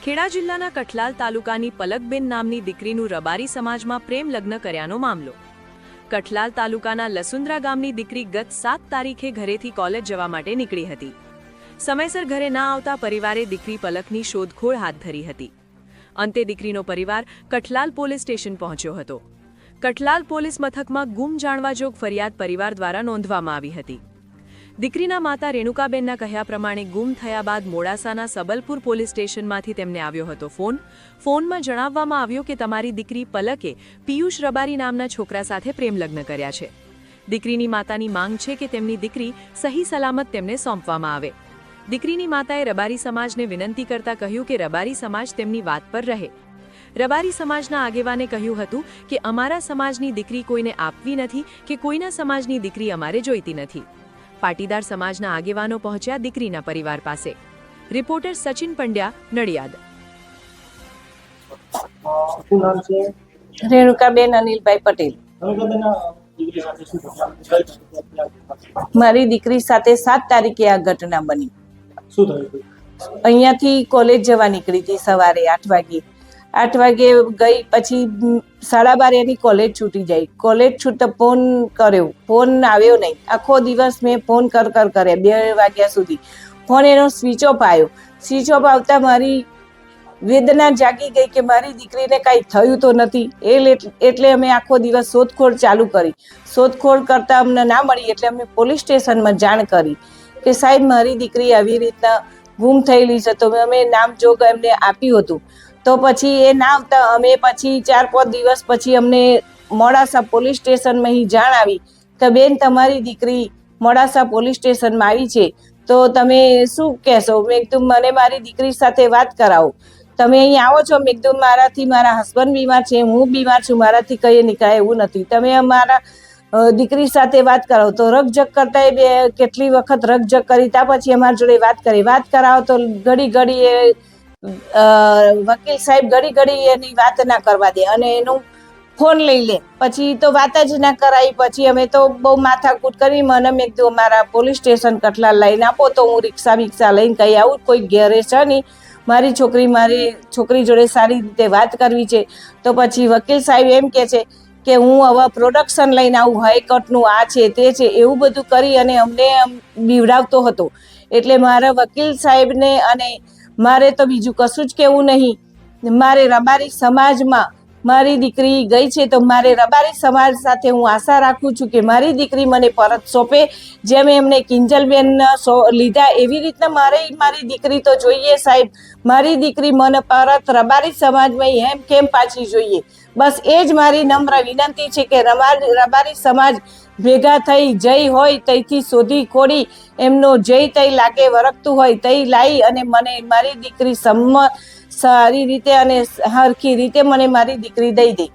ખેડા જિલ્લાના કઠલાલ તાલુકાની પલકબેન નામની દીકરીનું રબારી સમાજમાં પ્રેમ લગ્ન કર્યાનો મામલો। કઠલાલ તાલુકાના લસુંદ્રા ગામની દીકરી ગત 7 તારીખે ઘરેથી કોલેજ જવા માટે નીકળી હતી। સમયસર ઘરે ના આવતા પરિવારે દીકરી પલકની શોધખોળ હાથ ધરી હતી। અંતે દીકરીનો પરિવાર કઠલાલ પોલીસ સ્ટેશન પહોંચ્યો હતો। કઠલાલ પોલીસ મથકમાં ગુમ જાણવાજોગ ફરિયાદ પરિવાર દ્વારા નોંધવામાં આવી હતી। દીકરીના માતા રેણુકાબેનના કહ્યા પ્રમાણે ગુમ થયા બાદ મોડાસાના સબલપુર પોલીસ સ્ટેશનમાંથી તેમને આવ્યો હતો ફોનમાં જણાવવામાં આવ્યું કે તમારી દીકરી પલકે પિયુષ રબારી નામના છોકરા સાથે પ્રેમ લગ્ન કર્યા છે। દીકરીની માતાની માંગ છે કે તેમની દીકરી સહી સલામત તેમને સોંપવામાં આવે। દીકરીની માતાએ રબારી સમાજને વિનંતી કરતા કહ્યું કે રબારી સમાજ તેમની વાત પર રહે। રબારી સમાજના આગેવાને કહ્યું હતું કે અમારા સમાજની દીકરી કોઈને આપવી નથી કે કોઈના સમાજની દીકરી અમારે જોઈતી નથી। પાટીદાર સમાજના આગેવાનો પહોંચ્યા દીકરીના પરિવાર પાસે। રિપોર્ટર સચિન પંડ્યા, નડિયાદ। રેણુકાબેન અનિલભાઈ પટેલ। મારી દીકરી સાથે 7 તારીખે આ ઘટના બની। અહીંયાથી કોલેજ જવા નીકળી હતી સવારે 8 વાગે। 8 વાગે ગઈ, પછી 12:30 એની કોલેજ છૂટી જાય। કોલેજ છૂટતા ફોન કર્યો, ફોન આવ્યો નહીં। આખો દિવસ મેં ફોન કર્યા 2 વાગ્યા સુધી। ફોન એનો સ્વિચ ઓફ આવ્યો। સ્વિચ ઓફ આવતા મારી વેદના જાગી ગઈ કે મારી દીકરીને કાંઈ થયું તો નથી। એટલે અમે આખો દિવસ શોધખોળ ચાલુ કરી। શોધખોળ કરતા અમને ના મળી એટલે અમે પોલીસ સ્ટેશનમાં જાણ કરી કે સાહેબ મારી દીકરી આવી રીતના ગુમ થયેલી છે। તો અમે નામજોગ એમને આપ્યું હતું। તો પછી એ ના આવતા અમે પછી 4-5 દિવસ પછી અમને મોડાસા પોલીસ સ્ટેશનમાં જાણ આવી કે બેન તમારી દીકરી મોડાસા પોલીસ સ્ટેશનમાં આવી છે, તો તમે શું કહેશો? મેં કીધું મને મારી દીકરી સાથે વાત કરાવો। તમે અહીં આવો છો? મેં કીધું મારાથી મારા હસબન્ડ બીમાર છે, હું બીમાર છું, મારાથી કંઈ નીકળાય એવું નથી, તમે અમારા દીકરી સાથે વાત કરાવો। તો રકઝક કરતા એ કેટલી વખત રકઝક કરી, ત્યાં પછી અમારી જોડે વાત કરાવો તો ઘડી એ વકીલ સાહેબ ઘડી એની વાત ના કરવા દે અને એનું ફોન લઈ લે। પછી તો વાત જ ના કરાવી। પછી અમે તો બહુ માથાકૂટ કરી। મને મેં કીધું મારા પોલીસ સ્ટેશન કઠલાલ લઈને આપો તો હું રિક્ષા લઈને કઈ આવું, કોઈ ઘેરે છે નહીં, મારી છોકરી જોડે સારી રીતે વાત કરવી છે। તો પછી વકીલ સાહેબ એમ કે છે કે હું હવે પ્રોડક્શન લઈને આવું, હાઈકોર્ટનું આ છે તે છે એવું બધું કરી અને અમને બીવડાવતો હતો। એટલે મારા વકીલ સાહેબને અને મારે તો બીજું કશું જ કહેવું નહીં। મારે રબારી સમાજમાં મારી દીકરી ગઈ છે તો મારે રબારી સમાજ સાથે હું આશા રાખું છું કે મારી દીકરી મને પરત સોંપે। જેમ એમને કિંજલબેન લીધા એવી રીતના મારી દીકરી તો જોઈએ સાહેબ। મારી દીકરી મને પરત રબારી સમાજમાં એમ કેમ પાછી જોઈએ। બસ એ જ મારી નમ્ર વિનંતી છે કે રબારી સમાજ ભેગા થઈ જય હોય તઈથી શોધી ખોડી એમનો જય તઈ લાગે વરકતું હોય તઈ લાવી અને મને મારી દીકરી સારી રીતે અને હરખી રીતે મને મારી દીકરી દઈ દે।